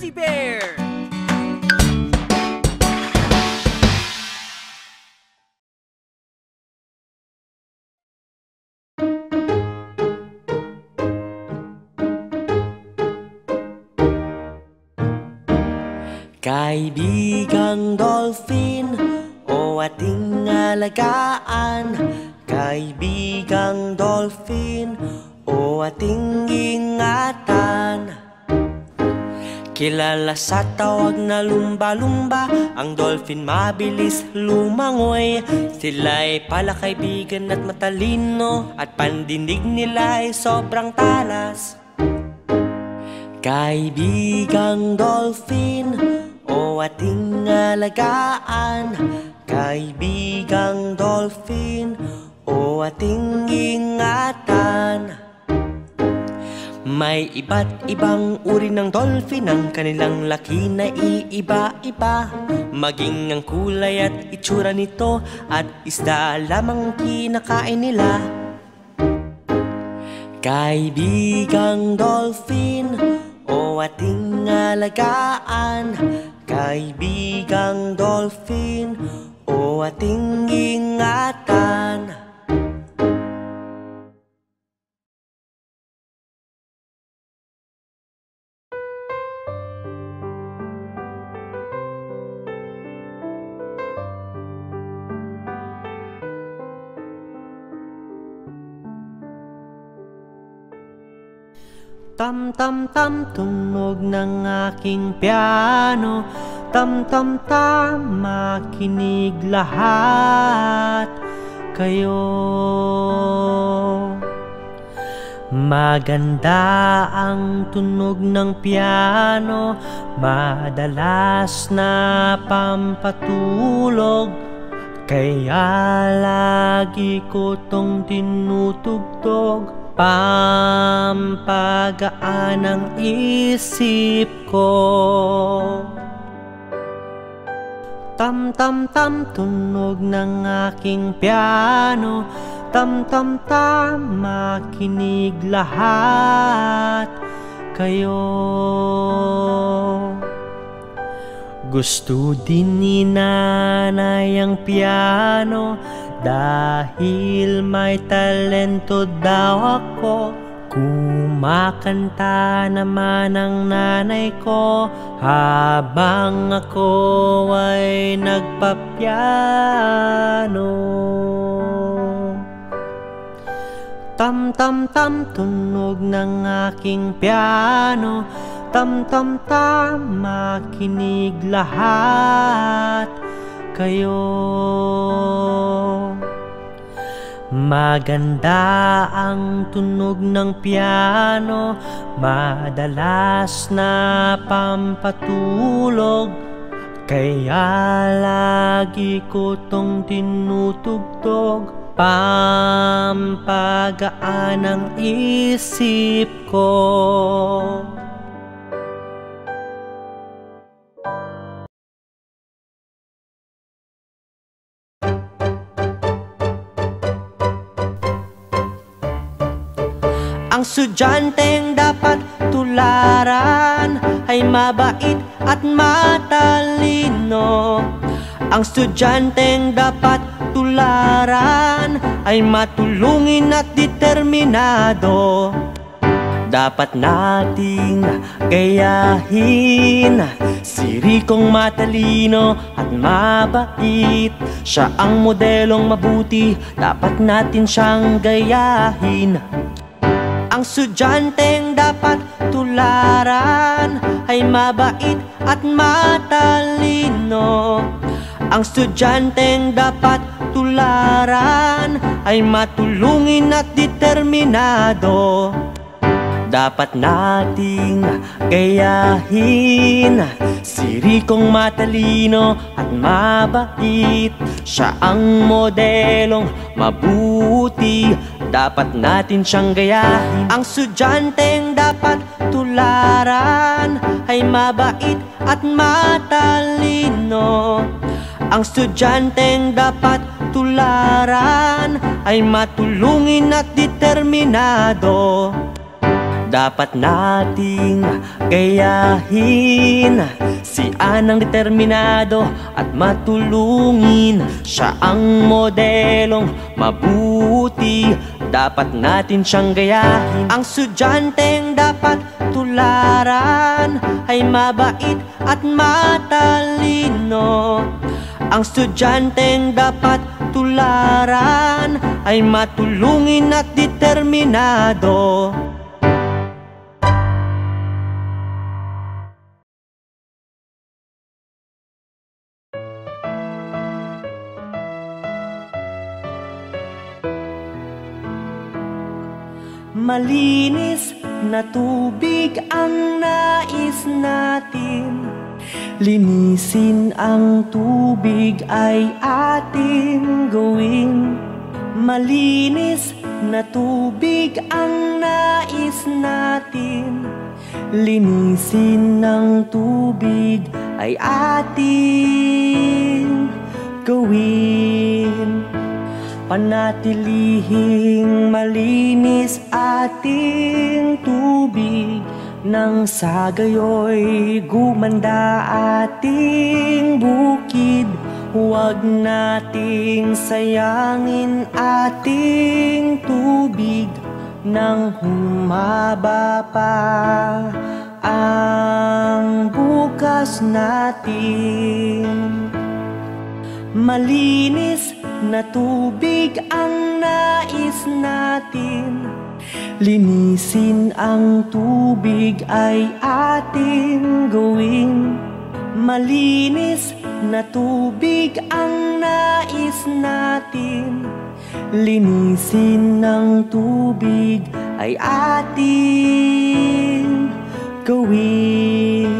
Fuzzy Bear! Kaibigang dolphin o ating alagaan, kaibigang dolphin o ating ingatan. Kilala sa tawag na lumba-lumba, ang dolphin mabilis lumangoy. Sila'y palakaibigan at matalino, at pandinig nila'y sobrang talas. Kaibigang dolphin o ating alagaan, kaibigang dolphin o ating ingatan. May iba't ibang uri ng dolphin, ang kanilang laki na iiba-iba. Maging ang kulay at itsura nito, at isda lamang kinakain nila. Kaibigang dolphin o ating alagaan, kaibigang dolphin o ating ingatan. Tam-tam-tam, tunog ng aking piano. Tam-tam-tam, makinig lahat kayo. Maganda ang tunog ng piano, madalas na pampatulog. Kaya lagi ko tong tinutugtog, pampagaan ang isip ko. Tam-tam-tam, tunog ng aking piano. Tam-tam-tam, makinig lahat kayo. Gusto din ni nanay ang piano, dahil may talento daw ako. Kumakanta naman ang nanay ko, habang ako ay nagpapiano. Tam-tam-tam, tunog ng aking piano. Tam-tam-tam, makinig lahat kayo. Maganda ang tunog ng piano, madalas na pampatulog. Kaya lagi ko tong tinutugtog, pampagaan ang isip ko. Ang estudyanteng dapat tularan ay mabait at matalino. Ang estudyanteng dapat tularan ay matulungin at determinado. Dapat nating gayahin si Ricong matalino at mabait. Siya ang modelong mabuti, dapat natin siyang gayahin. Ang estudyanteng dapat tularan ay mabait at matalino. Ang estudyanteng dapat tularan ay matulungin at determinado. Dapat nating gayahin si Ricong matalino at mabait. Siya ang modelong mabuti, dapat natin siyang gayahin. Ang estudyanteng dapat tularan ay mabait at matalino. Ang estudyanteng dapat tularan ay matulungin at determinado. dapat nating gayahin. Si Anang determinado at matulungin. Siya ang modelong mabuti, dapat natin siyang gayahin. Ang estudyanteng dapat tularan ay mabait at matalino. Ang estudyanteng dapat tularan ay matulungin at determinado. Malinis na tubig ang nais natin. Linisin ang tubig ay ating gawin. Malinis na tubig ang nais natin. Linisin ang tubig ay ating gawin. Panatilihing malinis ating tubig, nang sa gayoy gumanda ating bukid. Huwag nating sayangin ating tubig, nang humaba pa ang bukas natin. Malinis na tubig ang nais natin. Linisin ang tubig ay ating gawin. Malinis na tubig ang nais natin. Linisin ng tubig ay ating gawin.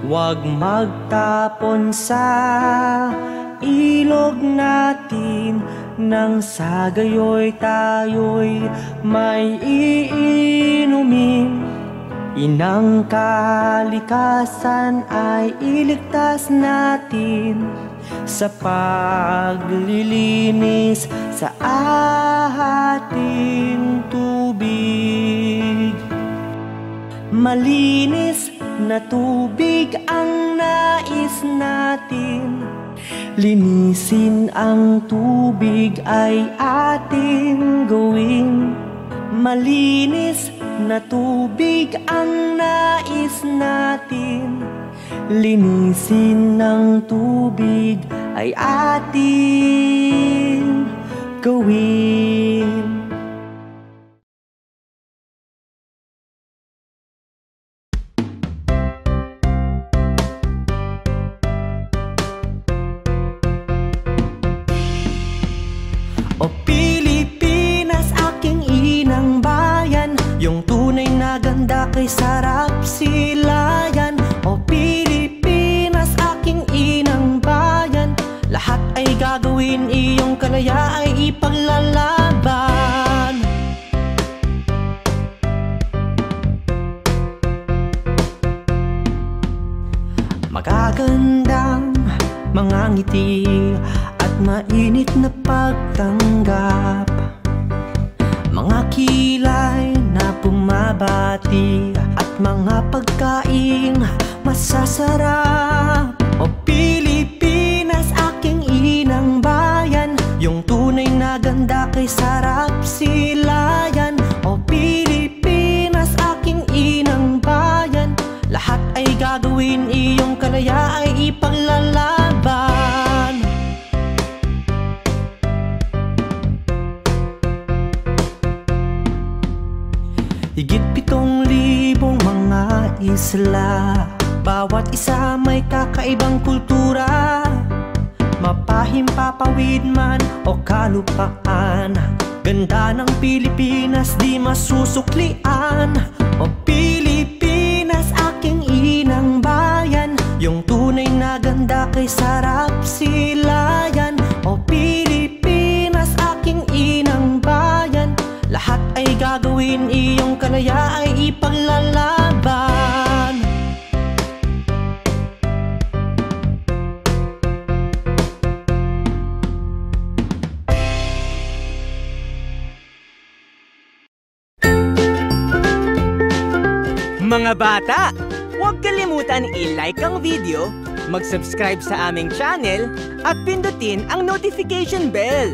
Huwag magtapon sa ilog natin, nang sa gayoy tayo'y may iinumin. Inang kalikasan ay iligtas natin sa paglilinis sa ating tubig. Malinis na tubig ang nais natin. Linisin ang tubig ay ating gawin. Malinis na tubig ang nais natin. Linisin ng tubig ay ating gawin. O Pilipinas, aking inang bayan, yung tunay na ganda kay sarap silayan. O Pilipinas, aking inang bayan, lahat ay gagawin, iyong kalaya ay ipaglalaban. Magagandang mga ngiti at mainit na pagtanggap, mga kilay na bumabati at mga pagkain masasarap. O Pilipinas, aking inang bayan, yung tunay na ganda kay sarap silayan. O Pilipinas, aking inang bayan, lahat ay gagawin, iyong kalaya ay ipaglalaban. Higit 7,000 mga isla, bawat isa may kakaibang kultura. Mapahimpapawid man o kalupaan, ganda ng Pilipinas di masusuklian. O Pilipinas, aking inang bayan, yung tunay na ganda kay sarap silayan. O Pilipinas, aking inang bayan, lahat ay gagawin, iyong kalaya ay ipaglalaban. Mga bata, huwag kalimutan i-like ang video, mag-subscribe sa aming channel, at pindutin ang notification bell.